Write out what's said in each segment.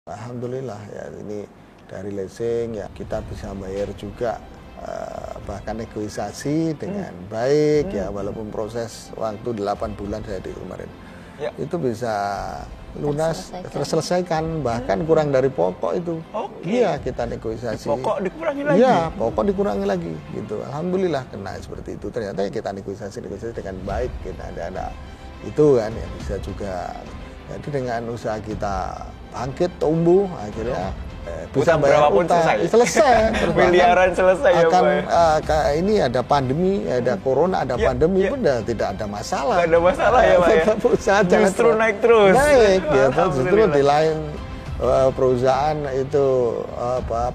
Alhamdulillah ya, ini dari leasing ya kita bisa bayar juga, bahkan negosiasi dengan baik ya, walaupun proses waktu 8 bulan saya di kemarin itu bisa lunas terselesaikan, bahkan kurang dari pokok itu. Iya, kita negosiasi. Pokok dikurangi lagi. Iya, pokok dikurangi lagi gitu. Alhamdulillah kena seperti itu. Ternyata ya kita negosiasi dengan baik, kita ada itu kan ya, bisa juga. Jadi dengan usaha kita bangkit, tumbuh, akhirnya bisa bayar berapapun utang, selesai. Miliaran selesai ya, Pak. Ini ada pandemi, ada corona, ada pandemi pun tidak ada masalah. Nggak ada masalah ya, Pak ya. Usaha justru naik terus. Naik, gitu. Justru di lain perusahaan itu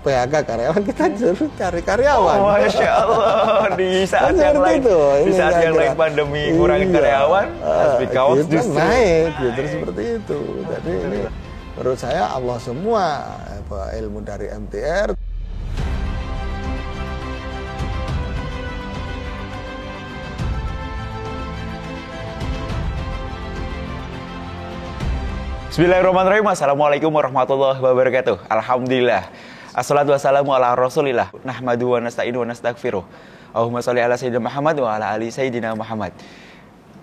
PHK karyawan, kita justru cari karyawan. Oh, Masya Allah, di saat yang lain, di saat yang lain pandemi ngurangin karyawan, Hasbikawas justru naik, gitu seperti itu. Jadi ini menurut saya Allah semua ilmu dari MTR. Bismillahirrahmanirrahim. Assalamualaikum warahmatullahi wabarakatuh. Alhamdulillah. Assalatu wassalamu ala rasulillah. Nahmadu wa nasta'inu wa nastaghfiruh. Allahumma sholli ala sayyidina Muhammad wa ala ali sayyidina Muhammad.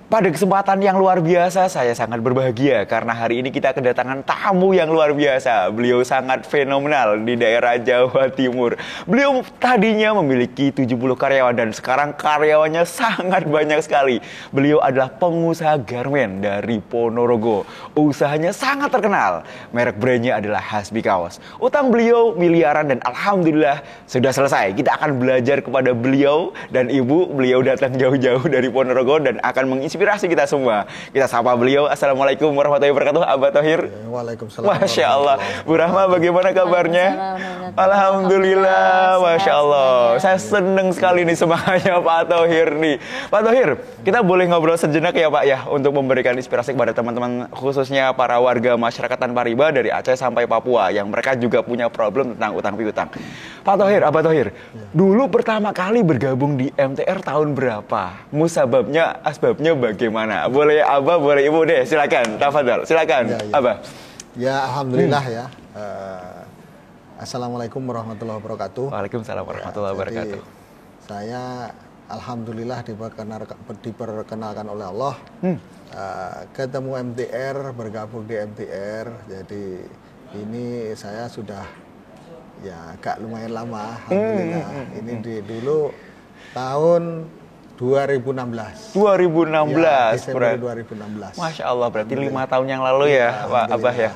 Pada kesempatan yang luar biasa, saya sangat berbahagia karena hari ini kita kedatangan tamu yang luar biasa. Beliau sangat fenomenal di daerah Jawa Timur. Beliau tadinya memiliki 70 karyawan dan sekarang karyawannya sangat banyak sekali. Beliau adalah pengusaha garmen dari Ponorogo. Usahanya sangat terkenal. Merek brandnya adalah Hasbikawas. Utang beliau miliaran dan alhamdulillah sudah selesai. Kita akan belajar kepada beliau dan ibu. Beliau datang jauh-jauh dari Ponorogo dan akan menginspirasi kita semua. Kita sapa beliau. Assalamualaikum warahmatullahi wabarakatuh. Abah Thohir. Waalaikumsalam. Masya Allah. Bu Rahma, bagaimana kabarnya? Alhamdulillah. Masya Allah. Saya senang sekali nih semangatnya Pak Thohir nih. Pak Thohir, kita boleh ngobrol sejenak ya Pak ya, untuk memberikan inspirasi kepada teman-teman, khususnya para warga masyarakat tanpa riba dari Aceh sampai Papua yang mereka juga punya problem tentang utang piutang. Pak Thohir, Abah Thohir, dulu pertama kali bergabung di MTR tahun berapa? Musababnya, asbabnya bagaimana? Boleh Abah, boleh Ibu deh, silakan. Tafadhol, silakan Abah. Ya, alhamdulillah ya. Assalamualaikum warahmatullahi wabarakatuh. Waalaikumsalam warahmatullahi wabarakatuh. Saya alhamdulillah diperkenalkan oleh Allah. Ketemu MTR, bergabung di MTR. Jadi ini saya sudah ya agak lumayan lama, alhamdulillah. Ini dulu tahun 2016. 2016, ya, Desember 2016. Masya Allah, berarti 5 tahun yang lalu ya, Pak Abah ya.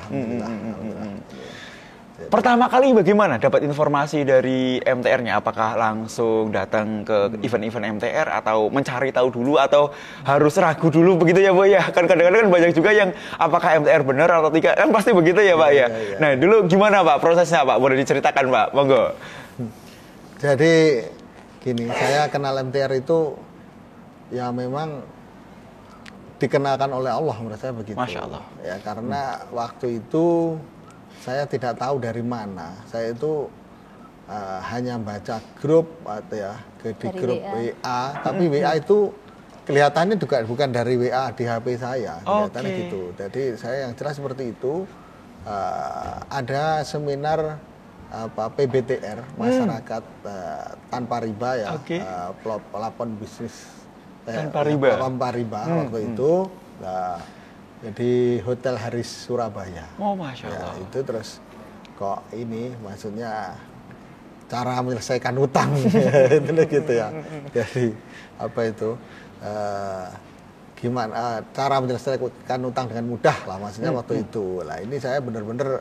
Pertama kali bagaimana dapat informasi dari MTR-nya? Apakah langsung datang ke event-event MTR atau mencari tahu dulu atau harus ragu dulu begitu ya, Bu ya? Kan kadang-kadang kan banyak juga yang apakah MTR benar atau tidak, kan pasti begitu ya, Pak ya. Nah, dulu gimana Pak prosesnya, Pak? Boleh diceritakan, Pak? Monggo. Jadi gini, saya kenal MTR itu ya memang dikenalkan oleh Allah, menurut saya begitu. Masya Allah. Ya, karena waktu itu saya tidak tahu dari mana. Saya itu hanya baca grup atau ya di grup WA, tapi WA itu kelihatannya juga bukan dari WA di HP saya, kelihatannya gitu. Jadi saya yang jelas seperti itu. Ada seminar PBTR, masyarakat tanpa riba ya, pelapon bisnis tanpa riba waktu itu. Jadi Hotel Haris Surabaya. Oh, Masya Allah. Ya, itu terus kok ini maksudnya cara menyelesaikan utang itu gitu ya. Jadi apa itu gimana cara menyelesaikan utang dengan mudah lah maksudnya waktu itu. Lah ini saya benar-benar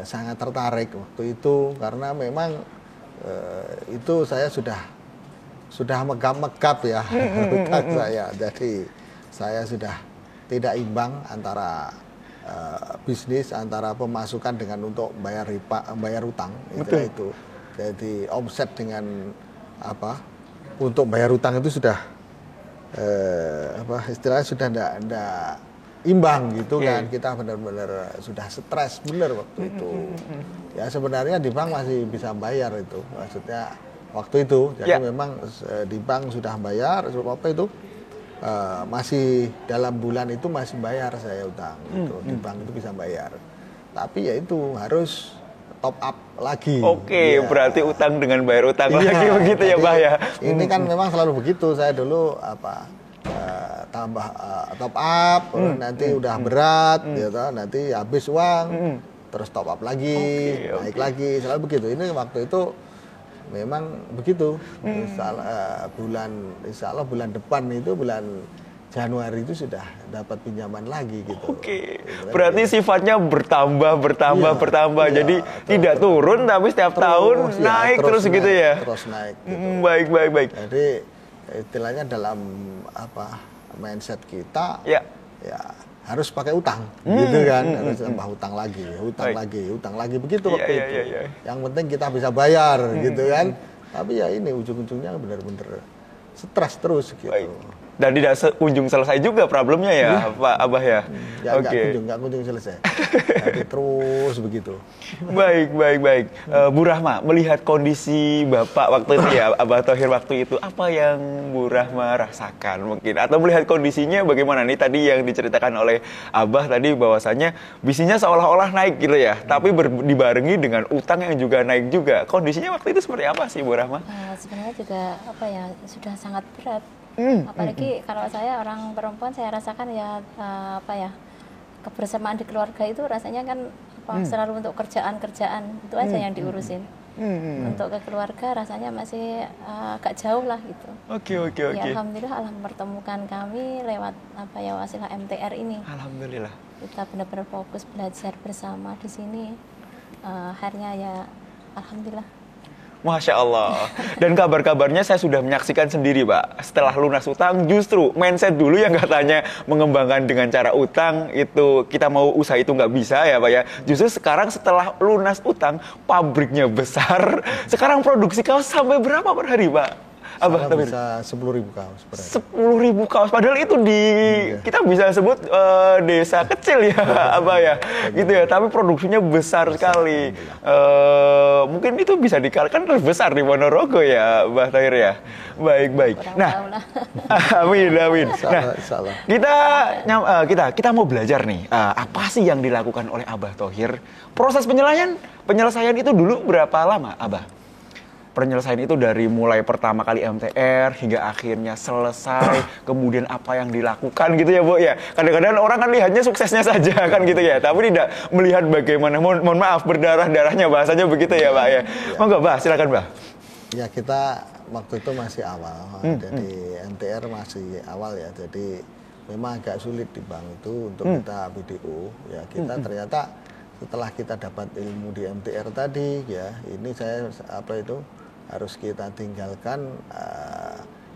sangat tertarik waktu itu karena memang itu saya sudah megap-megap ya utang saya. Jadi saya sudah tidak imbang antara bisnis, antara pemasukan dengan untuk bayar utang. Itu. Jadi omset dengan untuk bayar utang itu sudah istilahnya sudah tidak imbang gitu kan. Kita benar-benar sudah stres benar waktu itu. Ya sebenarnya di bank masih bisa bayar itu. Maksudnya waktu itu. Jadi memang di bank sudah bayar itu. Masih dalam bulan itu masih bayar saya utang gitu. Di bank itu bisa bayar. tapi ya itu harus top up lagi. Oke, Ya. berarti utang dengan bayar utang Iya, lagi begitu ya, jadi Mbah ya. Ini kan memang selalu begitu. Saya dulu tambah top up, nanti udah berat, gitu, nanti habis uang, terus top up lagi, naik lagi, selalu begitu. Ini waktu itu memang begitu. Insya Allah bulan depan itu bulan Januari itu sudah dapat pinjaman lagi gitu. Oke, berarti sifatnya bertambah. Iya, Jadi tidak turun tapi setiap tahun naik terus gitu ya. Terus naik. Gitu. Baik. Jadi istilahnya dalam mindset kita ya harus pakai utang gitu kan, harus tambah utang lagi begitu waktu itu. Yang penting kita bisa bayar gitu kan. Tapi ya ini ujung-ujungnya benar-benar stres terus gitu. Dan tidak kunjung selesai juga problemnya ya, Pak Abah ya. Nggak kunjung selesai. Jadi terus begitu. Baik. Bu Rahma, melihat kondisi Bapak waktu itu ya, Abah Thohir waktu itu, apa yang Bu Rahma rasakan mungkin? Atau melihat kondisinya bagaimana nih tadi yang diceritakan oleh Abah tadi bahwasanya bisnisnya seolah-olah naik gitu ya, tapi dibarengi dengan utang yang juga naik juga. Kondisinya waktu itu seperti apa sih Bu Rahma? Sebenarnya juga sudah sangat berat. Apalagi kalau saya orang perempuan, saya rasakan ya kebersamaan di keluarga itu rasanya kan selalu untuk kerjaan itu aja yang diurusin. Untuk ke keluarga rasanya masih agak jauh lah gitu. Oke. Ya, alhamdulillah mempertemukan kami lewat wasilah MTR ini. Alhamdulillah. Kita benar-benar fokus belajar bersama di sini. Akhirnya ya alhamdulillah. Masya Allah. Dan kabar-kabarnya saya sudah menyaksikan sendiri, Pak. Setelah lunas utang, justru mindset dulu yang katanya mengembangkan dengan cara utang, itu kita mau usaha itu nggak bisa ya, Pak ya. Justru sekarang setelah lunas utang, pabriknya besar. Sekarang produksi kaos sampai berapa per hari, Pak? Abah bisa 10.000 kaos per hari. 10.000 kaos, padahal itu kita bisa sebut desa kecil ya, Abah ya, gitu ya. Tapi produksinya besar sekali. Mungkin itu bisa dikalahkan terbesar di Ponorogo ya, Mbah Thohir ya. Baik. Nah, amin. Nah, kita mau belajar nih, apa sih yang dilakukan oleh Abah Thohir? Proses penyelesaian itu dulu berapa lama, Abah? Penyelesaian itu dari mulai pertama kali MTR hingga akhirnya selesai, kemudian apa yang dilakukan gitu ya, Bu ya. Kadang-kadang orang kan lihatnya suksesnya saja kan gitu ya, tapi tidak melihat bagaimana, mohon maaf, berdarah-darahnya, bahasanya begitu ya, Pak ya. Monggo, Mbah, silakan, Mbah. Ya, kita waktu itu masih awal, jadi MTR masih awal ya, jadi memang agak sulit di bank itu untuk kita BDO ya. Kita ternyata setelah kita dapat ilmu di MTR tadi ya, ini saya harus kita tinggalkan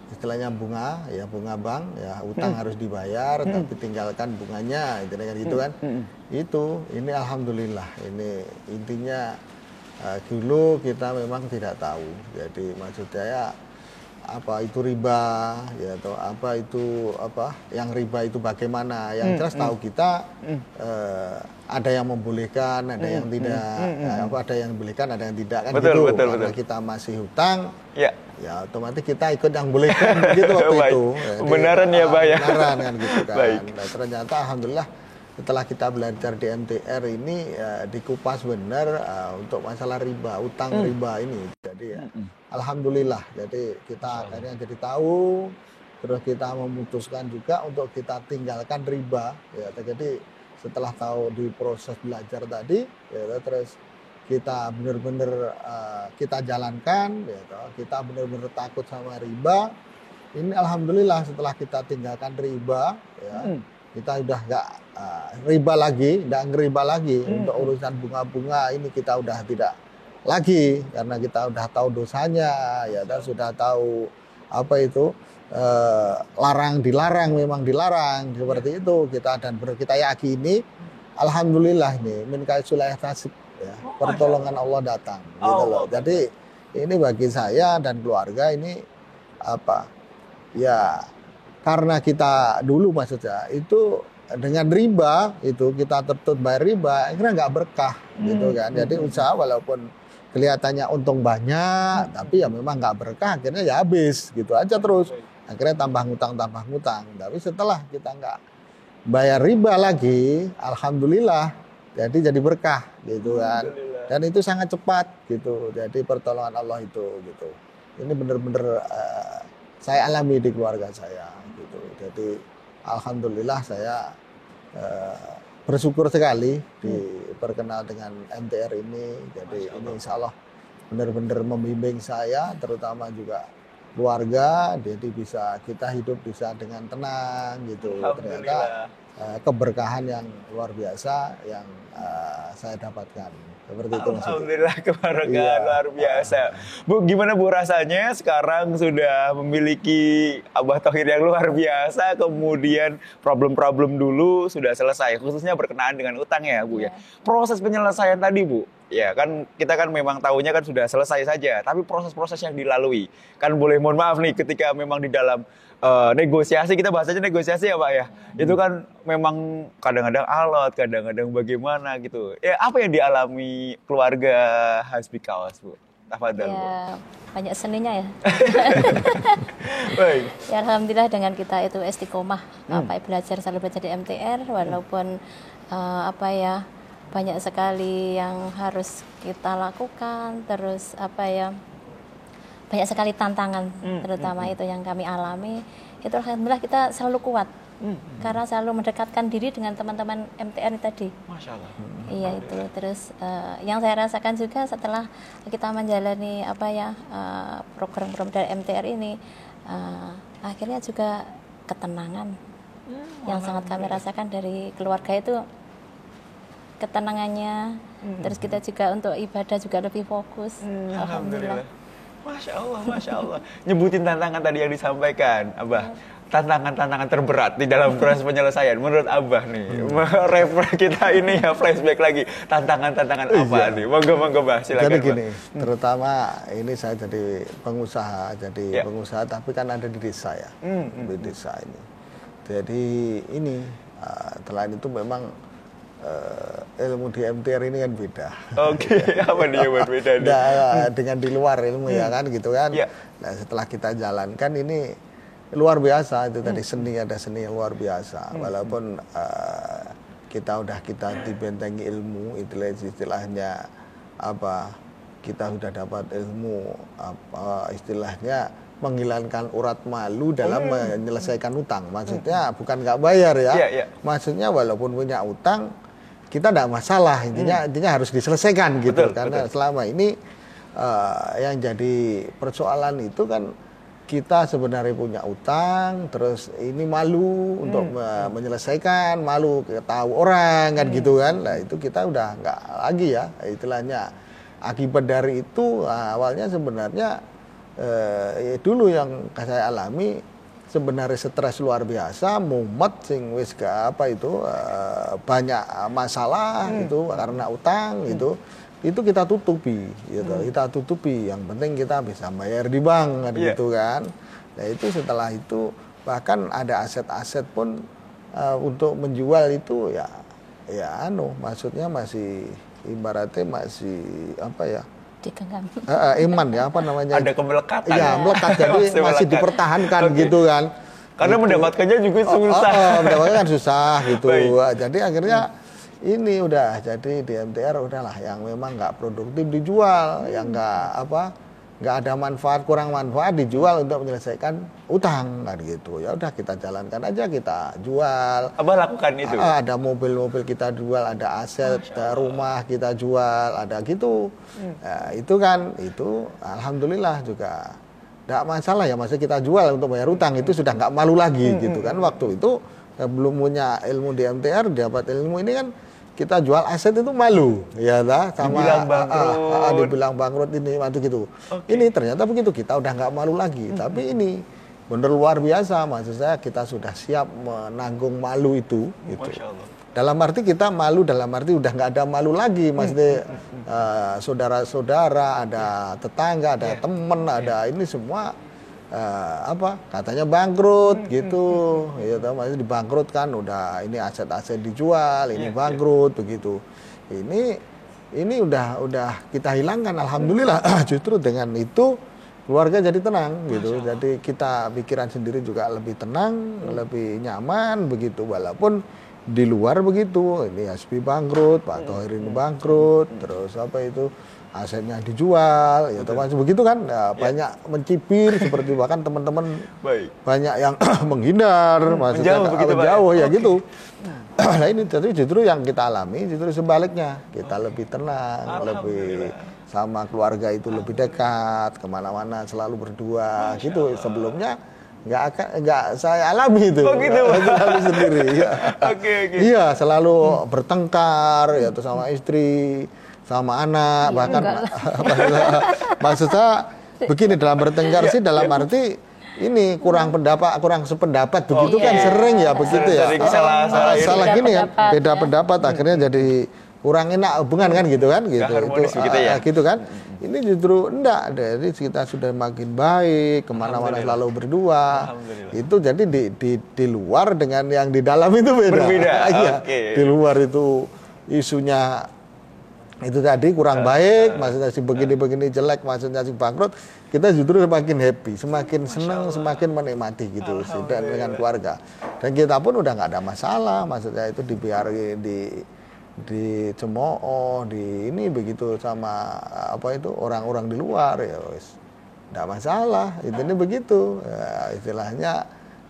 istilahnya bunga bank ya, utang harus dibayar tapi tinggalkan bunganya, gitu kan. Ini alhamdulillah, ini intinya dulu kita memang tidak tahu, jadi maksud saya apa itu riba ya, atau yang riba itu bagaimana, yang jelas tahu kita ada yang membolehkan, ada yang tidak, ada yang membolehkan, ada yang tidak kan. Betul. Karena kita masih hutang ya otomatis kita ikut yang bolehkan gitu waktu itu. Benaran ya, Pak ya. Benaran kan gitu kan. Nah, ternyata alhamdulillah setelah kita belajar di MTR ini dikupas benar untuk masalah riba, utang riba ini. Jadi alhamdulillah, jadi kita akhirnya jadi tahu, terus kita memutuskan juga untuk kita tinggalkan riba ya. Jadi setelah tahu di proses belajar tadi ya, terus kita benar-benar kita jalankan ya, kita benar-benar takut sama riba. Ini alhamdulillah setelah kita tinggalkan riba ya, kita udah nggak riba lagi, nggak ngeriba lagi. Untuk urusan bunga-bunga ini kita udah tidak lagi, karena kita udah tahu dosanya ya, dan sudah tahu dilarang, memang dilarang seperti itu kita, dan kita yakini alhamdulillah ini min kaisulah tasib ya, pertolongan Allah datang gitu loh. Jadi ini bagi saya dan keluarga ini ya, karena kita dulu maksudnya itu dengan riba itu kita tertutup bayar riba, akhirnya nggak berkah gitu kan. Jadi usaha walaupun kelihatannya untung banyak, tapi ya memang nggak berkah, akhirnya ya habis gitu aja terus. Akhirnya tambah ngutang. Tapi setelah kita nggak bayar riba lagi, alhamdulillah jadi berkah gitu kan. Dan itu sangat cepat gitu. Jadi pertolongan Allah itu gitu. Ini benar-benar saya alami di keluarga saya gitu. Jadi alhamdulillah saya bersyukur sekali diperkenal dengan MTR ini. Jadi ini insya Allah benar-benar membimbing saya, terutama juga keluarga. Jadi kita hidup bisa dengan tenang gitu. Ternyata keberkahan yang luar biasa yang saya dapatkan. Seperti itu maksudnya. Alhamdulillah, keberkahan luar biasa. Bu, gimana Bu rasanya sekarang sudah memiliki Abah Thohir yang luar biasa, kemudian problem-problem dulu sudah selesai, khususnya berkenaan dengan utang ya Bu ya. Proses penyelesaian tadi Bu, ya kan kita kan memang tahunya kan sudah selesai saja, tapi proses-proses yang dilalui kan boleh mohon maaf nih ketika memang di dalam negosiasi, kita bahasanya negosiasi ya Pak ya, itu kan memang kadang-kadang alot, kadang-kadang bagaimana gitu. Ya apa yang dialami keluarga Hasbi Kawas Bu? Tafadhol Bu. Ya, banyak seninya ya. Baik. Ya alhamdulillah dengan kita itu istiqomah selalu belajar di MTR walaupun banyak sekali yang harus kita lakukan, terus banyak sekali tantangan, terutama itu yang kami alami. Itu alhamdulillah kita selalu kuat karena selalu mendekatkan diri dengan teman-teman MTR tadi. Masya Allah. Iya itu. Terus yang saya rasakan juga setelah kita menjalani program-program dari MTR ini, akhirnya juga ketenangan yang sangat kami rasakan dari keluarga itu, ketenangannya. Terus kita juga untuk ibadah juga lebih fokus. Alhamdulillah. Masya Allah, Masya Allah. Nyebutin tantangan tadi yang disampaikan, Abah. Tantangan-tantangan terberat di dalam proses penyelesaian. Menurut Abah nih, kita ini ya flashback lagi. Tantangan-tantangan apa nih? Monggo Bah, silakan. Jadi gini, terutama ini saya jadi pengusaha, tapi kan ada di desa ya, di desa ini. Jadi ini, selain itu memang ilmu di MTR ini kan beda. Oke, apa dia buat beda nih? Dengan di luar ilmu ya kan gitu kan. Nah setelah kita jalankan ini luar biasa itu tadi ada seni yang luar biasa. Walaupun kita dibentengi ilmu, istilahnya kita sudah dapat ilmu istilahnya menghilangkan urat malu dalam menyelesaikan utang. Maksudnya bukan nggak bayar ya. Maksudnya walaupun punya utang kita tidak masalah, intinya harus diselesaikan gitu. Karena selama ini yang jadi persoalan itu kan kita sebenarnya punya utang, terus ini malu untuk menyelesaikan, malu tahu orang kan gitu kan. Nah itu kita udah nggak lagi ya istilahnya. Akibat dari itu awalnya sebenarnya dulu yang saya alami sebenarnya stres luar biasa, mumet sing wis banyak masalah gitu karena utang gitu. Itu kita tutupi gitu. Kita tutupi, yang penting kita bisa bayar di bank kan gitu kan. Nah itu setelah itu bahkan ada aset-aset pun untuk menjual itu maksudnya masih ibaratnya masih digenggam. Iman ya ada kemelekatan. Ya, melekat jadi masih dipertahankan gitu kan. Karena gitu. Mendapatkannya juga susah. Mendapatkannya kan susah gitu. Jadi akhirnya ini udah jadi di MTR udahlah yang memang nggak produktif dijual, yang nggak ada manfaat, kurang manfaat dijual untuk menyelesaikan utang kan gitu. Ya udah kita jalankan aja, kita jual. Abah lakukan itu. Ada mobil-mobil kita jual, ada aset rumah kita jual, ada gitu. Itu alhamdulillah juga nggak masalah ya, maksudnya kita jual untuk bayar utang itu sudah nggak malu lagi gitu kan. Waktu itu belum punya ilmu di MTR, dapat ilmu ini kan kita jual aset itu malu ya sama dibilang bangkrut ini waktu gitu. Ini ternyata begitu, kita udah nggak malu lagi. Tapi ini bener luar biasa, maksud saya kita sudah siap menanggung malu itu gitu. Dalam arti kita malu, dalam arti udah nggak ada malu lagi, maksudnya saudara-saudara, ada tetangga, ada temen, ada ini semua katanya bangkrut gitu, ya maksudnya dibangkrutkan, udah ini aset-aset dijual, ini bangkrut begitu. Ini udah kita hilangkan, alhamdulillah. Justru dengan itu keluarga jadi tenang gitu. Jadi kita pikiran sendiri juga lebih tenang, lebih nyaman begitu. Walaupun di luar begitu, ini Hasbi bangkrut, Pak Thohir ini bangkrut, terus apa itu asetnya dijual, ya termasuk begitu kan, ya, banyak mencibir seperti bahkan teman-teman banyak yang menghindar, maksudnya menjauh ya gitu. Nah ini justru yang kita alami justru sebaliknya, kita lebih tenang, lebih sama keluarga itu lebih dekat, kemana-mana selalu berdua gitu. Sebelumnya nggak saya alami itu. Oh gitu, selalu sendiri. Ya. Oke. Iya, selalu bertengkar ya tuh sama istri, sama anak, bahkan maksud saya begini, dalam bertengkar sih dalam arti ini kurang sependapat begitu kan sering ya begitu ya. Salah gini kan, beda pendapat akhirnya jadi kurang enak hubungan kan gitu kan gitu. Gitu kan. Ini justru enggak, jadi kita sudah makin baik, kemana-mana selalu berdua. Itu jadi di luar dengan yang di dalam itu beda. Iya. Di luar itu isunya itu tadi kurang baik, maksudnya si begini-begini jelek, maksudnya si bangkrut, kita justru semakin happy, semakin senang, semakin menikmati gitu sih dengan keluarga. Dan kita pun udah nggak ada masalah, maksudnya itu dibiarin dicemooh, di ini begitu sama apa itu orang-orang di luar ya wis nggak masalah, ini begitu ya, istilahnya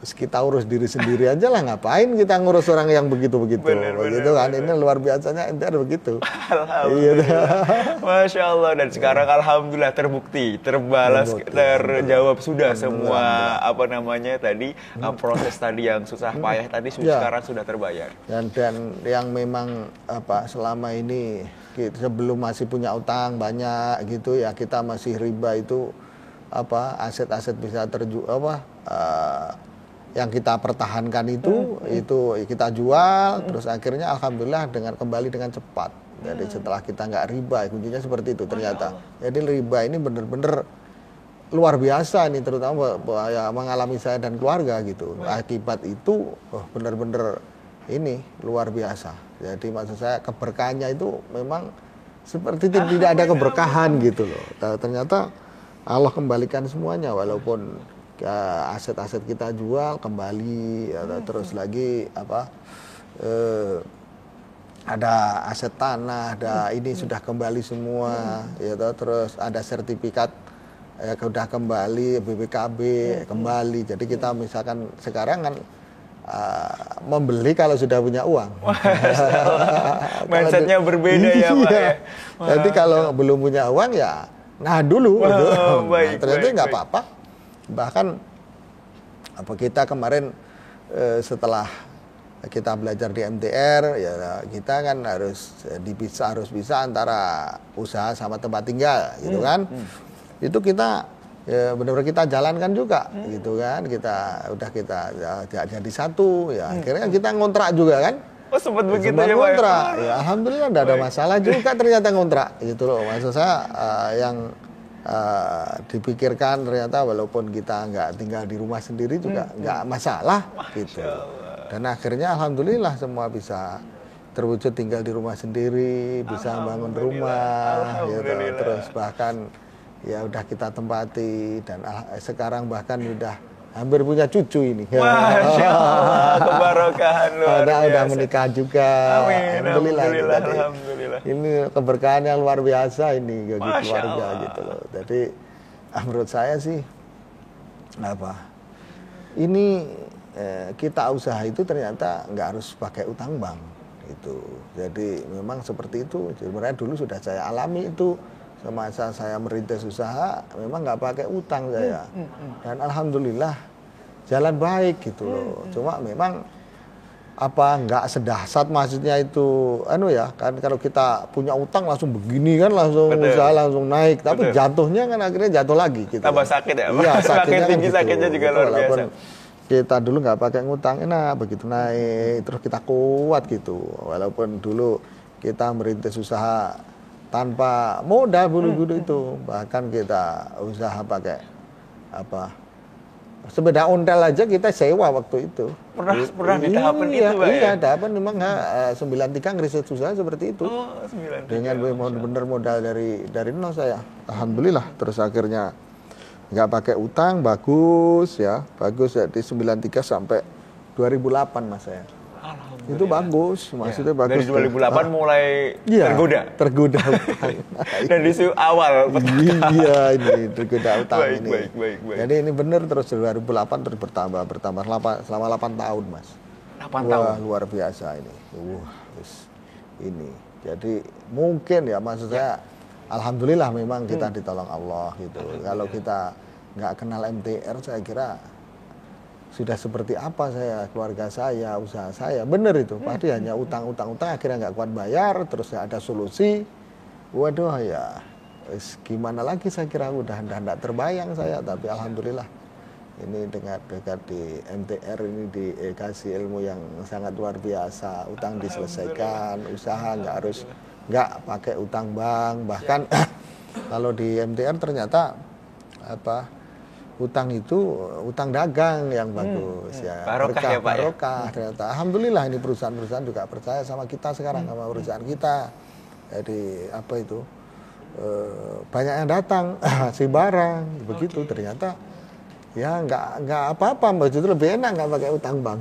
kita urus diri sendiri aja lah, ngapain kita ngurus orang yang begitu-begitu begitu kan. Ini luar biasanya NTR begitu. Alhamdulillah. Masya Allah. Dan sekarang alhamdulillah terbukti, terbalas, terjawab sudah semua apa namanya tadi proses tadi yang susah payah tadi sekarang sudah terbayar. Dan yang memang apa selama ini sebelum masih punya utang banyak gitu ya, kita masih riba itu apa aset-aset bisa yang kita pertahankan itu kita jual, terus akhirnya alhamdulillah kembali dengan cepat. Jadi setelah kita nggak riba, kuncinya seperti itu ternyata. Jadi riba ini benar-benar luar biasa nih, terutama ya, mengalami saya dan keluarga gitu. Akibat itu benar-benar ini luar biasa. Jadi maksud saya keberkahannya itu memang seperti tidak ada keberkahan gitu loh. Ternyata Allah kembalikan semuanya, walaupun aset-aset kita jual kembali terus lagi ada aset tanah, ada ini sudah kembali semua ya terus ada sertifikat sudah kembali, BPKB kembali. Jadi kita misalkan sekarang kan membeli kalau sudah punya uang. Mindsetnya berbeda ya Pak ya. Jadi kalau belum punya uang ya nah dulu gitu. Ternyata nggak apa-apa. Bahkan kita kemarin setelah kita belajar di MTR ya kita kan harus bisa antara usaha sama tempat tinggal gitu kan. Itu kita ya benar-benar kita jalankan juga gitu kan. Kita jadi satu ya akhirnya kita ngontrak juga kan. Oh sempat begitu ya Pak. Ngontrak. Ya alhamdulillah enggak ada masalah juga ternyata ngontrak gitu loh. Maksud saya yang dipikirkan ternyata walaupun kita nggak tinggal di rumah sendiri juga nggak masalah gitu. Dan akhirnya alhamdulillah semua bisa terwujud tinggal di rumah sendiri, bisa bangun rumah, gitu. Terus bahkan ya udah kita tempati dan sekarang bahkan udah hampir punya cucu ini. Masya Allah, keberkahan luar biasa. Udah menikah juga. Amin. Alhamdulillah. Alhamdulillah. Ini keberkahan yang luar biasa ini bagi keluarga gitu loh. Jadi menurut saya sih ini kita usaha itu ternyata nggak harus pakai utang bank itu. Jadi memang seperti itu. Sebenarnya dulu sudah saya alami itu. Semasa saya merintis usaha memang nggak pakai utang saya. Dan alhamdulillah jalan baik gitu loh. Cuma memang nggak sedahsyat maksudnya itu kan kalau kita punya utang langsung begini kan langsung usaha langsung naik, tapi jatuhnya kan akhirnya jatuh lagi gitu. Tambah sakit ya? Iya, sakitnya tinggi gitu. Sakitnya juga luar biasa. Kita dulu nggak pakai ngutang enak, begitu naik terus kita kuat gitu. Walaupun dulu kita merintis usaha tanpa modal bulu-bulu itu, bahkan kita usaha pakai sepeda ontel aja kita sewa waktu itu. Pernah di tahapan itu Pak iya, ya? tahapan memang 93 ngeriset usaha seperti itu. Oh, 93. Dengan benar modal dari nol saya. Alhamdulillah terus akhirnya nggak pakai utang, bagus ya di 93 sampai 2008 Mas saya. itu bagus, maksudnya Ya, bagus. dari 2008 mulai Iya, tergoda. tergoda utang. Dan di awal Iya, ini tergoda utang baik, ini. baik. Jadi ini benar terus 2008 terus bertambah selama 8 tahun, Mas. 8 Wah, tahun. luar biasa ini. Ini. Jadi mungkin ya maksud saya alhamdulillah memang kita ditolong Allah gitu. Kalau kita nggak kenal MTR saya kira sudah seperti apa saya, keluarga saya, usaha saya. Benar itu. Pasti hanya utang akhirnya nggak kuat bayar, terus nggak ada solusi. Waduh ya, gimana lagi saya kira udah nggak terbayang saya. Tapi alhamdulillah ini dengan dekat di MTR ini dikasih ilmu yang sangat luar biasa. Utang diselesaikan, usaha nggak pakai utang bank. Bahkan kalau di MTR ternyata utang itu utang dagang yang bagus ya, barokah berkah, ya Pak barokah ternyata. Alhamdulillah ini perusahaan-perusahaan juga percaya sama kita sekarang, sama perusahaan kita. Jadi banyak yang datang si barang begitu. Ternyata ya nggak apa-apa, Mbak, itu lebih enak nggak pakai utang bank.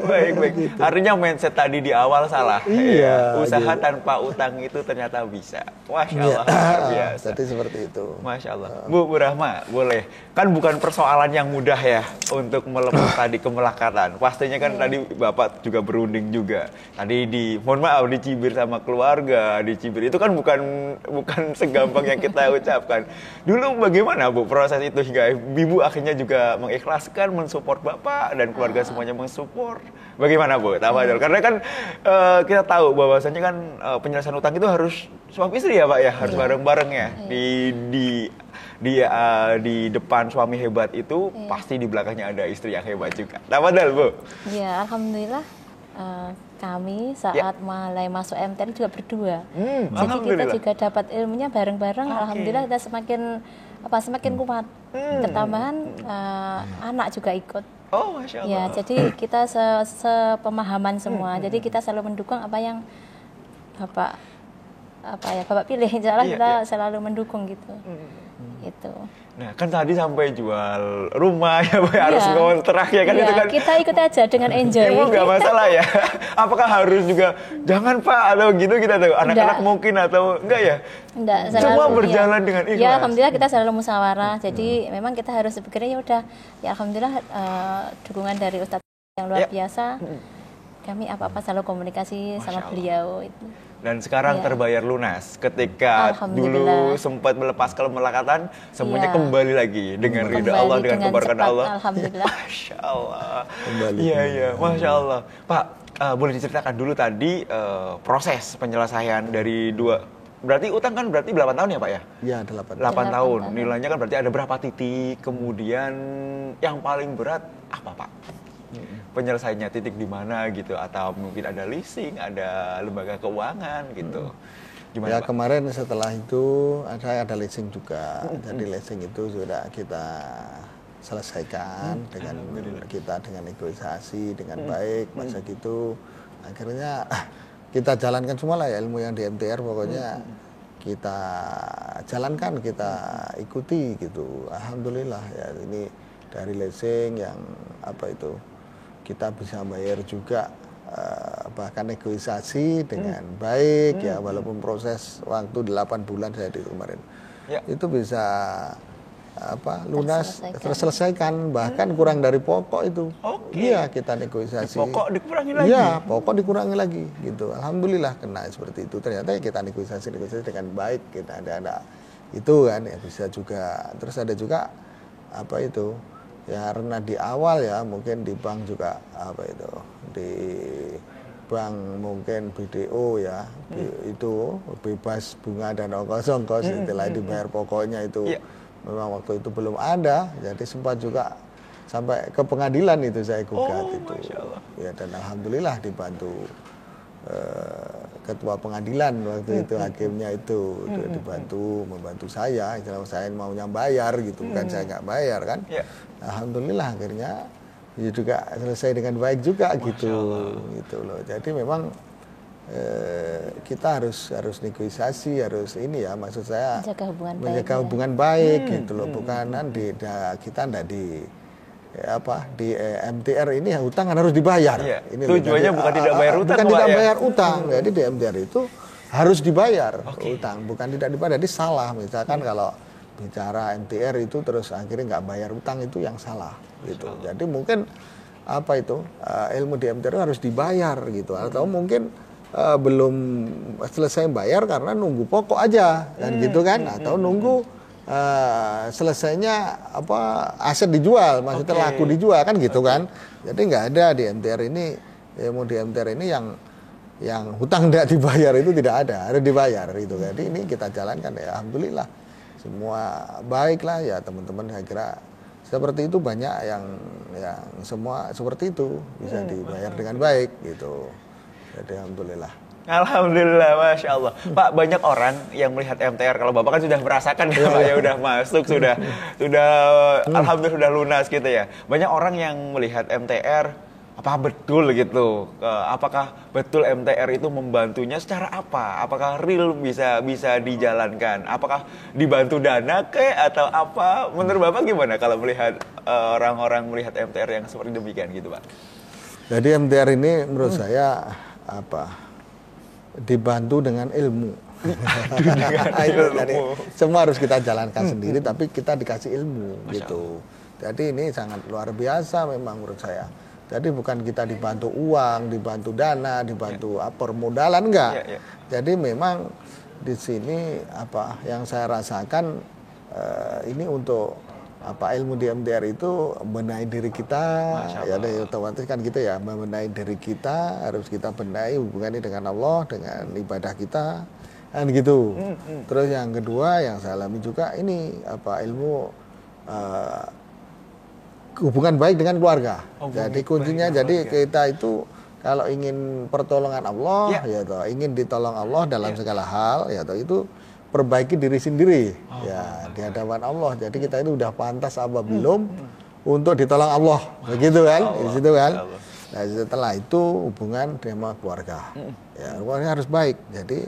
Baik. Gitu. Artinya mindset tadi di awal salah. Iya, Usaha gitu. tanpa utang itu ternyata bisa. Masya Allah, luar biasa. Jadi seperti itu. Masya Allah. Bu Rahma, boleh. Kan bukan persoalan yang mudah ya untuk melepas tadi kemelekatan. Pastinya kan tadi Bapak juga berunding juga. Tadi mohon maaf, dicibir sama keluarga, dicibir. Itu kan bukan segampang yang kita ucapkan. Dulu bagaimana Bu proses itu hingga Ibu akhirnya juga mengikhlaskan, mensupport Bapak dan keluarga semuanya mensupport. Bagaimana Bu? Karena kan kita tahu bahwasanya kan penyelesaian utang itu harus suami istri ya Pak ya, harus bareng-bareng ya. Di depan suami hebat itu pasti di belakangnya ada istri yang hebat juga. Tafadhal Bu. Ya, alhamdulillah kami saat mulai masuk MTN juga berdua. Jadi kita juga dapat ilmunya bareng-bareng. Alhamdulillah kita semakin kuat. Ketambahan anak juga ikut. Oh, Masya Allah. Ya, jadi kita sepemahaman semua. Jadi kita selalu mendukung apa yang Bapak pilih. Insya Allah kita selalu mendukung gitu. Itu. Nah, kan tadi sampai jual rumah ya, Pak, harus ngontrak ya kan, itu kan. Kita ikut aja dengan enjoy. Emang nggak masalah ya? Apakah harus juga jangan Pak atau gitu kita tahu anak-anak mungkin atau enggak ya? Enggak, semua berjalan dengan ikhlas. Ya, alhamdulillah kita selalu musyawarah. Jadi memang kita harus berpikir ya udah. Ya alhamdulillah dukungan dari Ustadz yang luar biasa. Kami apa-apa selalu komunikasi sama beliau itu. Dan sekarang terbayar lunas. Ketika dulu sempat melepas kemelekatan, semuanya kembali lagi dengan ridha Allah, dengan keberkahan Allah. Alhamdulillah. Masya Allah. Iya, Masya Allah. Pak, boleh diceritakan dulu tadi proses penyelesaian dari berarti utang kan berarti 8 tahun ya Pak ya? Iya, 8 tahun. Nilainya kan berarti ada berapa titik, kemudian yang paling berat apa Pak? Penyelesaiannya titik di mana gitu, atau mungkin ada leasing, ada lembaga keuangan gitu. Gimana ya Pak? Kemarin setelah itu ada leasing juga. Jadi leasing itu sudah kita selesaikan dengan negosiasi dengan baik, masa gitu. Akhirnya kita jalankan semua lah ya ilmu yang di MTR, pokoknya kita jalankan, kita ikuti gitu. Alhamdulillah ya, ini dari leasing yang kita bisa bayar juga, bahkan negosiasi dengan baik ya, walaupun proses waktu 8 bulan saya di kemarin itu bisa lunas terselesaikan, bahkan kurang dari pokok itu. Iya, kita negosiasi. Pokok dikurangi lagi. Iya, pokok dikurangi lagi gitu. Alhamdulillah kena seperti itu. Ternyata ya kita negosiasi dengan baik, kita ada itu kan ya, bisa juga. Terus ada juga ya karena di awal ya mungkin di bank juga di bank mungkin BDO ya, itu bebas bunga dan ongkos setelah dibayar pokoknya itu memang waktu itu belum ada, jadi sempat juga sampai ke pengadilan itu saya gugat itu ya, dan alhamdulillah dibantu ketua pengadilan waktu itu, hakimnya itu membantu saya maunya bayar gitu, bukan saya nggak bayar kan. Alhamdulillah akhirnya ya juga selesai dengan baik juga gitu loh. Jadi memang kita harus negosiasi, harus ini ya, maksud saya menjaga hubungan baik gitu loh, bukan kita di MTR ini hutang harus dibayar. Iya. Ini Tujuannya bukan tidak bayar hutang, bukan Pak, tidak ya? bayar utang. Jadi di MTR itu harus dibayar utang, bukan tidak dibayar. Jadi salah misalkan kalau bicara MTR itu terus akhirnya nggak bayar utang, itu yang salah gitu. Jadi mungkin ilmu di MTR harus dibayar gitu, atau mungkin belum selesai bayar karena nunggu pokok aja kan gitu kan, atau nunggu selesainya aset dijual, maksudnya laku dijual kan gitu kan. Jadi nggak ada di MTR ini, ilmu di MTR ini yang hutang tidak dibayar, itu tidak ada, harus dibayar itu. Jadi ini kita jalankan ya, alhamdulillah semua baiklah ya teman-teman. Saya kira seperti itu, banyak yang semua seperti itu bisa dibayar dengan baik gitu. Jadi alhamdulillah. Alhamdulillah, Masya Allah. Pak, banyak orang yang melihat MTR, kalau Bapak kan sudah merasakan ya Pak, ya udah masuk, sudah Alhamdulillah sudah lunas gitu ya. Banyak orang yang melihat MTR, apa betul gitu? Apakah betul MTR itu membantunya secara apa? Apakah real bisa dijalankan? Apakah dibantu dana atau apa? Menurut Bapak gimana kalau melihat orang-orang melihat MTR yang seperti demikian gitu, Pak? Jadi MTR ini menurut saya dibantu dengan ilmu. Jadi, semua harus kita jalankan sendiri, tapi kita dikasih ilmu gitu. Jadi ini sangat luar biasa memang menurut saya. Jadi bukan kita dibantu uang, dibantu dana, dibantu permodalan, enggak. Jadi memang di sini yang saya rasakan ini untuk ilmu di MTR itu membenahi diri kita, ya otomatis kan gitu ya, membenahi diri kita, harus kita benahi hubungannya dengan Allah, dengan ibadah kita, kan gitu. Terus yang kedua yang saya alami juga ini ilmu hubungan baik dengan keluarga. Jadi kuncinya, jadi kita itu kalau ingin pertolongan Allah, ingin ditolong Allah dalam segala hal, itu perbaiki diri sendiri di hadapan Allah. Jadi kita itu udah pantas apa belum untuk ditolong Allah, begitu kan? Di situ kan. Nah, setelah itu hubungan dengan keluarga. Keluarga harus baik. Jadi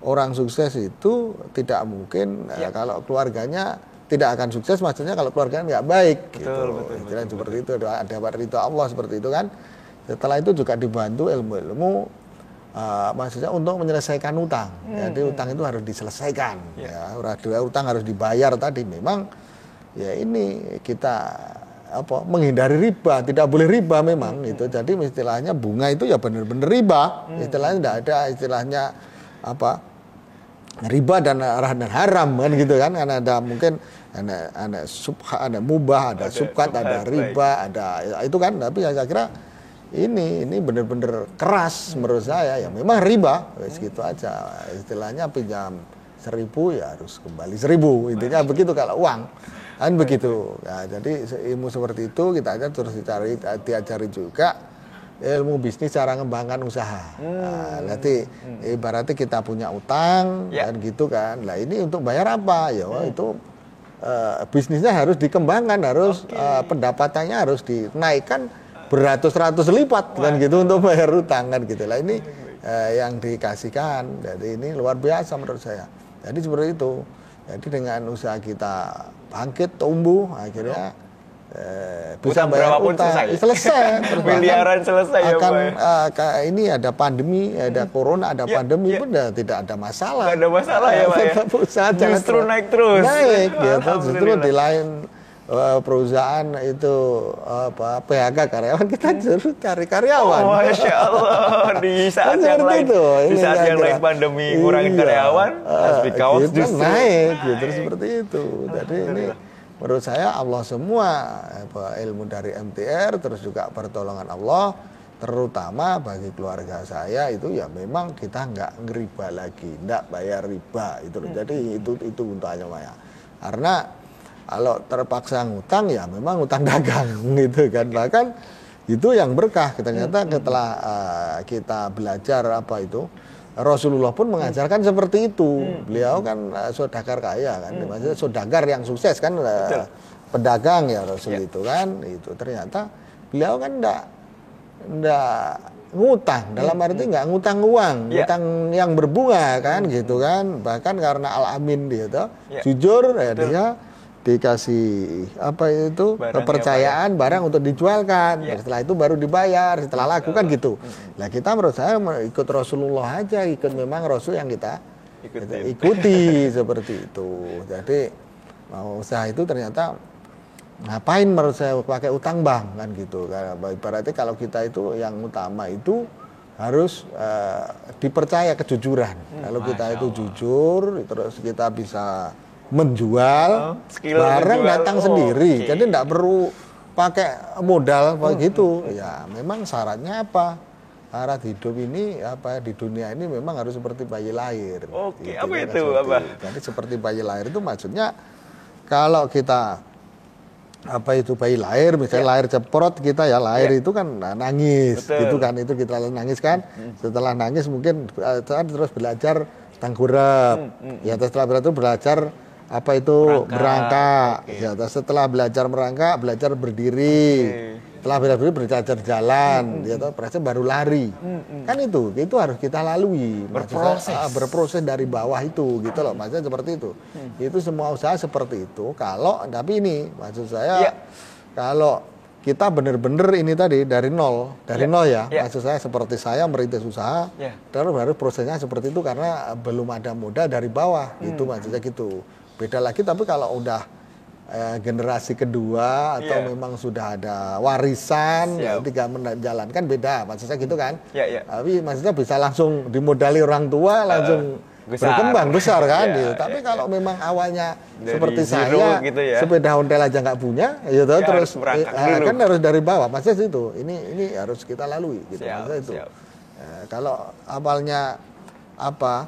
orang sukses itu tidak mungkin kalau keluarganya tidak akan sukses, maksudnya kalau keluarganya nggak baik. Betul. Seperti itu, ada ridho Allah seperti itu kan. Setelah itu juga dibantu ilmu-ilmu maksudnya untuk menyelesaikan utang. Jadi utang itu harus diselesaikan. Utang harus dibayar tadi. Memang ini kita menghindari riba, tidak boleh riba memang itu. Jadi istilahnya bunga itu ya benar-benar riba. Istilahnya tidak ada istilahnya riba dan haram kan gitu kan. Karena ada mungkin ada subha, ada mubah, ada subhat, ada riba, ada itu kan. Tapi saya kira ini benar-benar keras menurut saya, ya memang riba, segitu aja. Istilahnya pinjam 1.000 ya harus kembali 1.000, intinya begitu kalau uang kan begitu. Nah, jadi ilmu seperti itu kita aja terus diajari juga ilmu bisnis, cara mengembangkan usaha. Nanti ibaratnya kita punya utang kan gitu kan. Lah ini untuk bayar apa? Ya itu bisnisnya harus dikembangkan, harus pendapatannya harus dinaikkan beratus-ratus lipat kan gitu untuk bayar utang kan gitu lah. Ini yang dikasihkan. Jadi ini luar biasa menurut saya. Jadi seperti itu. Jadi dengan usaha kita bangkit, tumbuh, akhirnya bisa bayar utang selesai. Miliaran selesai akan, ya, ini ada pandemi, ada corona, ada pandemi pun tidak ada masalah. Tidak ada masalah ya Pak ya. Usaha justru naik terus. Naik gitu. Justru di lain perusasahaan itu PHK karyawan, kita justru cari karyawan. Masya Allah, di saat yang lain di saat yang lain pandemi ngurangin karyawan, kaos gitu, justru naik gitu seperti itu. Jadi ini menurut saya Allah semua ilmu dari MTR, terus juga pertolongan Allah, terutama bagi keluarga saya itu ya memang kita nggak ngeriba lagi, nggak bayar riba itu loh. Jadi itu untuk aja Maya. Karena kalau terpaksa ngutang ya memang utang dagang gitu kan. Bahkan itu yang berkah. Ternyata setelah kita belajar Rasulullah pun mengajarkan seperti itu. Beliau kan saudagar kaya kan. Maksudnya saudagar yang sukses kan, pedagang ya Rasul itu kan. Itu ternyata beliau kan enggak ngutang, dalam arti enggak ngutang uang, ngutang yang berbunga kan gitu kan. Bahkan karena Al-Amin dia jujur dia dikasih apa itu Barangnya kepercayaan barang untuk dijualkan. Ya. Setelah itu baru dibayar, setelah laku kan gitu. Nah kita menurut saya ikut Rasulullah aja, ikut memang Rasul yang kita ikuti seperti itu. Jadi mau usaha itu ternyata ngapain menurut saya pakai utang bank kan gitu. Karena ibaratnya kalau kita itu yang utama itu harus dipercaya kejujuran. Kalau kita itu jujur, terus kita bisa menjual barang datang sendiri. Jadi tidak perlu pakai modal begitu. Ya memang syaratnya apa? Syarat hidup ini apa di dunia ini memang harus seperti bayi lahir. Oke, gitu, apa kan, itu, seperti Abah? Jadi seperti bayi lahir itu maksudnya kalau kita apa itu bayi lahir, misalnya lahir ceprot kita ya lahir itu kan nangis, Betul. gitu kan itu kita nangis kan. Setelah nangis mungkin terus belajar tengkurap, ya setelah itu belajar apa itu merangkak, ya setelah belajar merangkak belajar berdiri, setelah berdiri belajar jalan, ya baru lari, kan itu harus kita lalui, berproses dari bawah itu, gitu loh, maksudnya seperti itu. Itu semua usaha seperti itu. Kalau tapi ini maksud saya kalau kita benar-benar ini tadi dari nol ya, maksud saya seperti saya merintis usaha, terus harus prosesnya seperti itu karena belum ada modal dari bawah, itu maksudnya gitu. Beda lagi tapi kalau udah generasi kedua atau memang sudah ada warisan, ketika menjalankan beda, maksudnya gitu kan. Tapi maksudnya bisa langsung dimodali orang tua, langsung berkembang besar kan gitu. Tapi kalau memang awalnya dari seperti saya gitu ya, sepeda ontel aja nggak punya gitu, terus kan harus dari bawah, maksudnya itu ini harus kita lalui gitu. Maksudnya itu kalau awalnya apa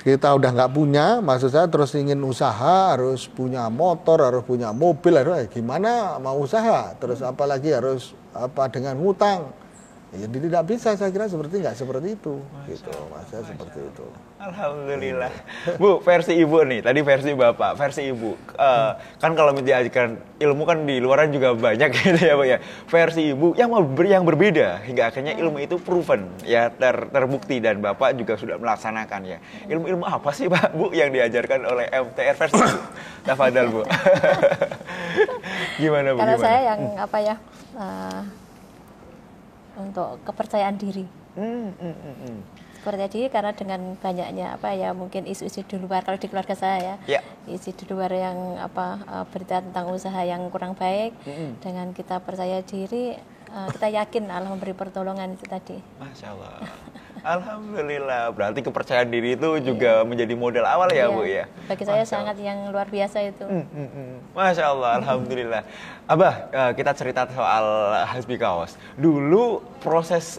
kita udah nggak punya, maksud saya terus ingin usaha, harus punya motor, harus punya mobil, harus gimana mau usaha, terus apalagi harus apa dengan hutang, ya tidak bisa, saya kira nggak seperti itu, gitu, maksudnya seperti itu. Alhamdulillah. Bu, versi ibu nih, tadi versi bapak, versi ibu. Kan kalau diajarkan ilmu kan di luaran juga banyak gitu ya, Pak ya. Versi ibu yang berbeda hingga akhirnya ilmu itu proven, ya terbukti dan bapak juga sudah melaksanakan ya. Ilmu-ilmu apa sih Pak, Bu, yang diajarkan oleh MTR versi ibu? Tafadhal, Bu. Gimana Bu? Kalau saya yang apa ya, untuk kepercayaan diri. Percaya diri karena dengan banyaknya apa ya mungkin isu-isu di luar, kalau di keluarga saya ya, isu di luar yang apa berita tentang usaha yang kurang baik, dengan kita percaya diri kita yakin Allah memberi pertolongan itu tadi. Masya Allah. Alhamdulillah, berarti kepercayaan diri itu juga menjadi modal awal ya Bu ya? Bagi saya sangat yang luar biasa itu. Masya Allah, Alhamdulillah. Abah, kita cerita soal Hasbi Kaos. Dulu proses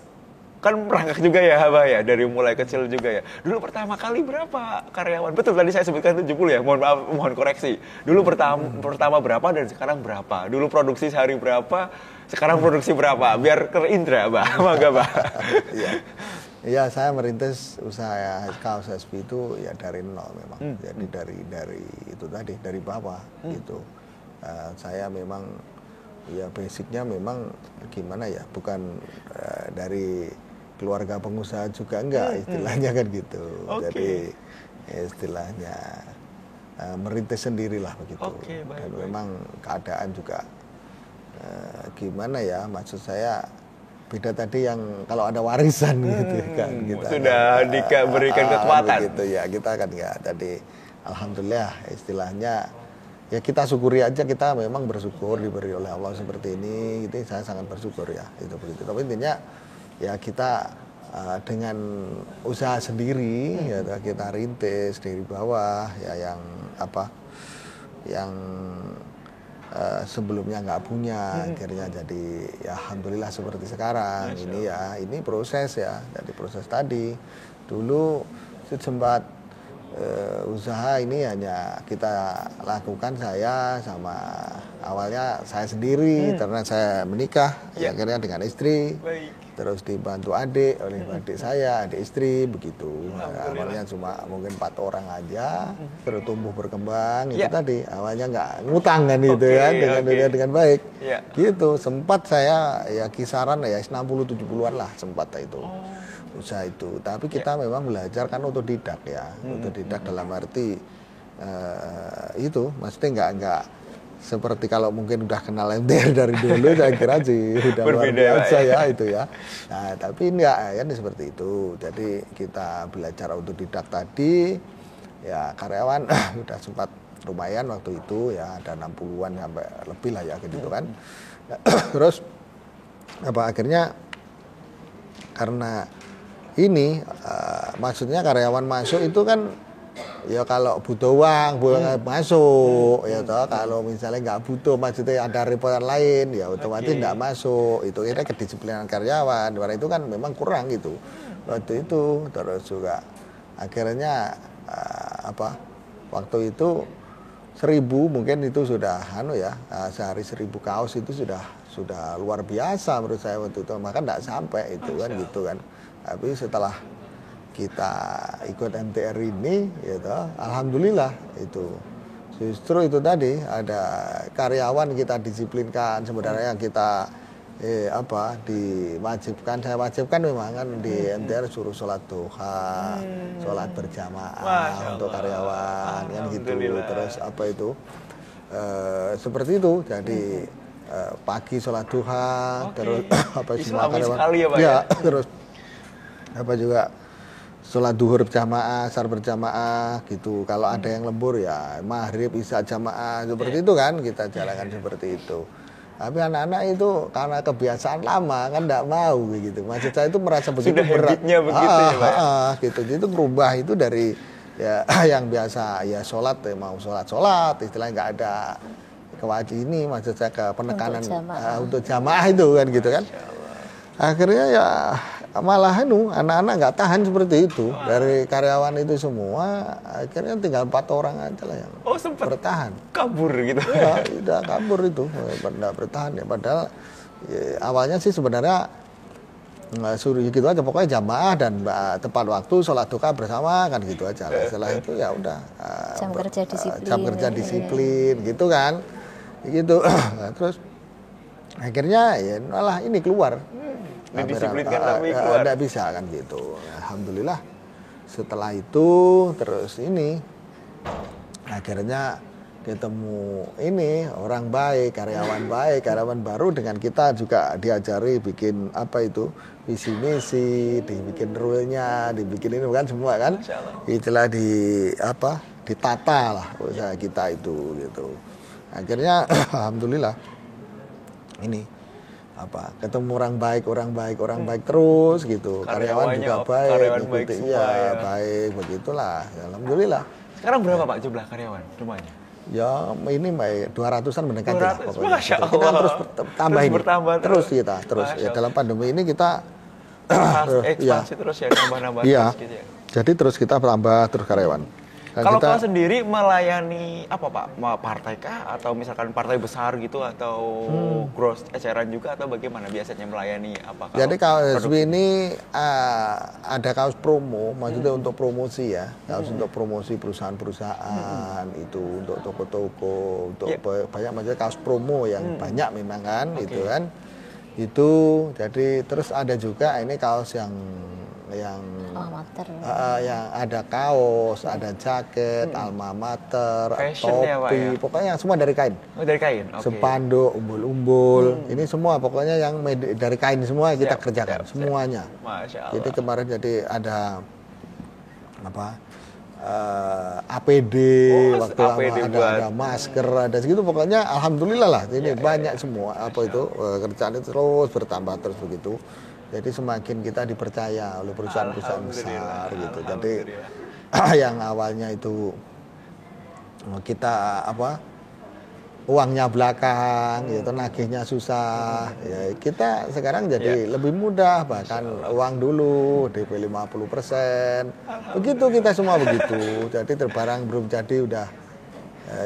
kan merangkak juga ya Abah ya, dari mulai kecil juga ya. Dulu pertama kali berapa karyawan? Betul tadi saya sebutkan 70 ya, mohon maaf, mohon koreksi. Dulu pertama berapa dan sekarang berapa? Dulu produksi sehari berapa, sekarang produksi berapa? Biar terindra Abah, mangga Abah. Iya, saya merintis usaha Kaos Hasbi itu ya dari nol memang. Jadi dari itu tadi, dari bawah gitu. Saya memang ya basicnya memang gimana ya, bukan dari keluarga pengusaha juga enggak, istilahnya kan gitu. Jadi istilahnya merintis sendirilah begitu. Dan memang keadaan juga gimana ya, maksud saya beda tadi yang kalau ada warisan gitu kan kita sudah diberikan kekuatan gitu ya, kita kan ya tadi alhamdulillah istilahnya ya kita syukuri aja, kita memang bersyukur diberi oleh Allah seperti ini, itu saya sangat bersyukur ya, itu begitu. Tapi intinya ya kita dengan usaha sendiri ya kita rintis dari bawah ya, yang apa yang sebelumnya nggak punya, akhirnya jadi ya alhamdulillah seperti sekarang. Ini ya, ini proses ya, dari proses tadi dulu sempat usaha ini hanya kita lakukan saya sama awalnya saya sendiri karena saya menikah ya, akhirnya dengan istri. Terus dibantu adik oleh adik saya, adik istri begitu. Awalnya cuma mungkin 4 orang aja, terus tumbuh berkembang itu tadi. Awalnya nggak ngutang kan itu ya, dengan baik. Gitu. Sempat saya ya kisaran ya 60-70-an lah sempat itu. Usaha itu. Tapi kita memang belajar kan otodidak ya. Otodidak dalam arti itu maksudnya nggak seperti kalau mungkin udah kenal MTR dari dulu, saya kira sih udah luar biasa ya itu ya. Nah, tapi enggak kan seperti itu. Jadi kita belajar autodidak tadi, ya karyawan udah sempat lumayan waktu itu ya, ada 60-an sampai lebih lah ya gitu kan. Nah, terus akhirnya karena ini maksudnya karyawan masuk itu kan ya kalau butuh uang masuk ya toh, kalau misalnya nggak butuh maksudnya ada repotan lain ya otomatis nggak masuk. Itu kira kedisiplinan karyawan, karena itu kan memang kurang gitu waktu itu. Terus juga akhirnya waktu itu 1000 mungkin itu sudah sehari 1000 kaos itu sudah luar biasa menurut saya waktu itu, maka nggak sampai itu kan gitu kan. Tapi setelah kita ikut MTR ini gitu, alhamdulillah itu justru itu tadi ada karyawan kita disiplinkan sebenarnya, kita diwajibkan, saya wajibkan memang kan di MTR suruh sholat duha, sholat berjamaah untuk karyawan kan gitu. Terus seperti itu, jadi pagi sholat duha, terus semua karyawan ya, terus juga sholat duhur berjamaah, asar berjamaah gitu. Kalau ada yang lembur ya maghrib, isya jamaah seperti itu kan, kita jalankan seperti itu. Tapi anak-anak itu karena kebiasaan lama kan nggak mau gitu. Maksud saya itu merasa begitu berat. Begitu gitu. Itu berubah itu dari ya yang biasa ya sholat ya mau sholat istilahnya nggak ada kewajiban ini, maksud saya ke penekanan untuk jamaah itu kan gitu kan. Akhirnya ya malah anak-anak nggak tahan seperti itu. Dari karyawan itu semua akhirnya tinggal 4 orang aja lah yang bertahan. Kabur gitu. Ya, udah kabur itu, nggak bertahan ya. Padahal ya, awalnya sih sebenarnya suruh gitu aja, pokoknya jamaah dan tepat waktu sholat duha bersama kan gitu aja. Setelah itu ya udah jam kerja disiplin gitu kan, gitu. Nah, terus akhirnya ya malah ini keluar. Didisiplinkan tapi keluar. Nggak bisa kan gitu. Alhamdulillah setelah itu terus ini akhirnya ketemu ini orang baik, karyawan baru, dengan kita juga diajari bikin visi misi, dibikin rule-nya, dibikin ini kan semua kan. Itulah ditata lah usaha kita itu gitu. Akhirnya alhamdulillah ini ketemu orang baik terus gitu, karyawan juga baik, baik begitulah ya, alhamdulillah. Sekarang berapa Pak jumlah karyawan rumahnya? Ya ini 200-an mendekati lah pokoknya. Masya Allah. Kita terus tambahin terus ya, dalam pandemi ini kita ekspansi terus ya, nambah iya, terus gitu ya. Jadi terus kita tambah terus karyawan. Kalau Pak sendiri melayani apa Pak? Partai kah? Atau misalkan partai besar gitu? Atau gross eceran juga? Atau bagaimana biasanya melayani apa? Jadi kaos ini ada kaos promo, maksudnya untuk promosi ya. Kaos untuk promosi perusahaan-perusahaan, itu untuk toko-toko, untuk banyak macam kaos promo yang banyak memang kan, gitu kan. Itu jadi terus ada juga ini kaos yang yang ada kaos, ada jaket, alma mater, fashion topi, ya, pokoknya yang semua dari kain. Oh, dari kain. Okay. Spanduk, umbul-umbul, ini semua pokoknya yang dari kain semua kita kerjakan semuanya. Masya Allah. Jadi kemarin ada APD, waktu ada masker, ada segitu, pokoknya alhamdulillah lah. Ini banyak semua kerjaan itu terus bertambah terus begitu. Jadi semakin kita dipercaya oleh perusahaan-perusahaan besar gitu. Jadi yang awalnya itu kita uangnya belakang, gitu, nagihnya susah. Ya, kita sekarang jadi lebih mudah, bahkan uang dulu DP 50%. Begitu kita semua begitu. Jadi barang belum jadi udah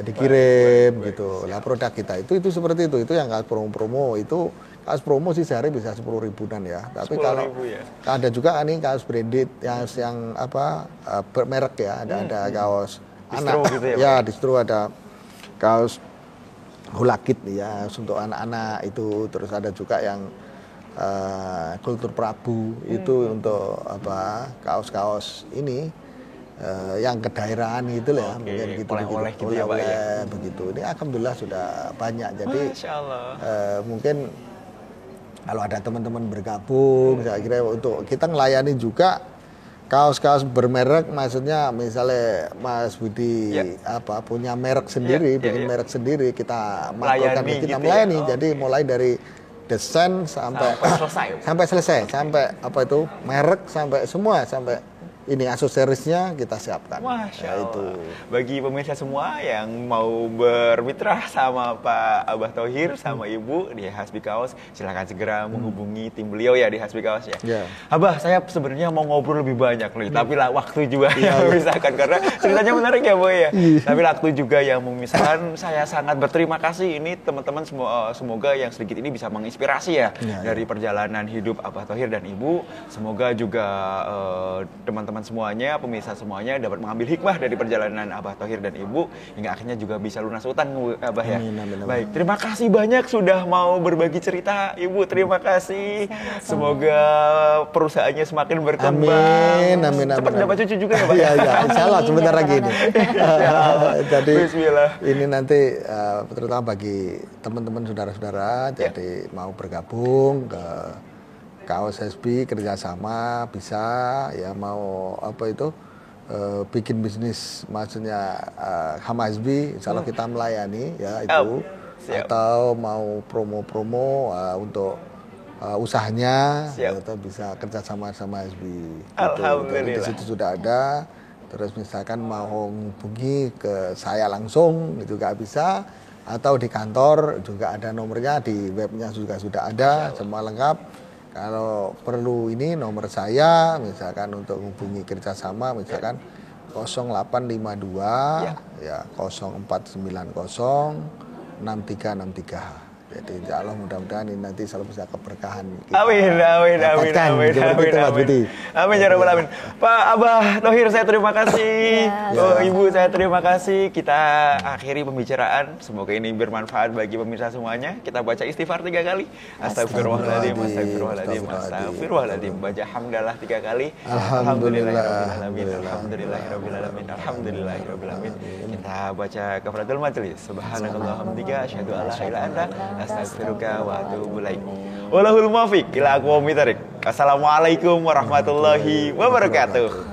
dikirim gitu. Lah produk kita itu seperti itu. Itu yang kaos promo itu. Kaos promo sih sehari bisa 10 ribuan ya. Tapi kalau ada juga nih kaos branded yang bermerek ya. Ada kaos distro anak gitu ya, distro ada kaos Hulakit ya untuk anak-anak itu. Terus ada juga yang Kultur Prabu itu untuk kaos-kaos ini yang kedaerahan gitu lah, Oke, mungkin gitu, oleh-oleh gitu ya, Pak, ya. oleh-oleh begitu. Ini alhamdulillah sudah banyak. Jadi Masya Allah. mungkin kalau ada teman-teman bergabung, saya kira untuk kita melayani juga kaos-kaos bermerek, maksudnya misalnya Mas Budi apa punya merek sendiri, bikin merek sendiri, kita makolkan, kita gitu melayani. ya. Jadi mulai dari desain sampai selesai. sampai selesai, sampai apa itu merek, sampai semua, sampai ini aksesorisnya kita siapkan. Masya Ya, Allah. itu. Bagi pemirsa semua yang mau bermitra sama Pak Abah Thohir sama Ibu di Hasbi Kaos, silakan segera menghubungi tim beliau ya di Hasbi Kaos ya. Ya. Abah, saya sebenarnya mau ngobrol lebih banyak nih, tapi lah waktu juga yang memisahkan karena ceritanya menarik ya, Boy ya. Tapi waktu juga yang memisahkan. Saya sangat berterima kasih ini teman-teman semua, semoga yang sedikit ini bisa menginspirasi ya dari perjalanan hidup Abah Thohir dan Ibu. Semoga juga teman-teman semuanya, pemirsa semuanya dapat mengambil hikmah dari perjalanan Abah Thohir dan Ibu hingga akhirnya juga bisa lunas utang, Abah ya. Amin. Baik, terima kasih banyak sudah mau berbagi cerita, Ibu. Terima kasih. Semoga perusahaannya semakin berkembang. Amin. Cepat dapat cucu juga ya, Pak. Iya, insya Allah sebentar lagi ini. Jadi Bismillah. ini nanti terutama bagi teman-teman saudara-saudara, jadi mau bergabung ke Kaos SB kerjasama bisa ya, mau apa itu bikin bisnis, maksudnya Hama SB, insya Allah kita melayani ya itu. Siap. Atau mau promo-promo untuk usahanya, Siap. atau bisa kerjasama sama SB. Alhamdulillah. Jadi di situ sudah ada. Terus misalkan mau hubungi ke saya langsung juga bisa, atau di kantor juga ada nomornya, di webnya juga sudah ada, semua lengkap. Kalau perlu ini nomor saya, misalkan untuk hubungi kerjasama, misalkan 0852 ya 0490 6363. Jadi insya Allah mudah-mudahan ini nanti selalu bisa keberkahan kita Amin. Amin ya rabbal alamin. Pak Abah Thohir, saya terima kasih. Ibu, saya terima kasih. Kita akhiri pembicaraan. Semoga ini bermanfaat bagi pemirsa semuanya. Kita baca istighfar 3 kali. Astagfirullahaladzim, astagfirullahaladzim, astagfirullahaladzim. Baca hamdalah 3 kali. Alhamdulillahirabbil alamin. Alhamdulillahirabbil. Kita baca kafaratul majelis. Subhanallah hamdika asyhadu an la ilaha illa anta astaghfiruka wa atubu ilaik. Wallahul muwaffiq ila aqwamit thoriq. Assalamualaikum warahmatullahi wabarakatuh.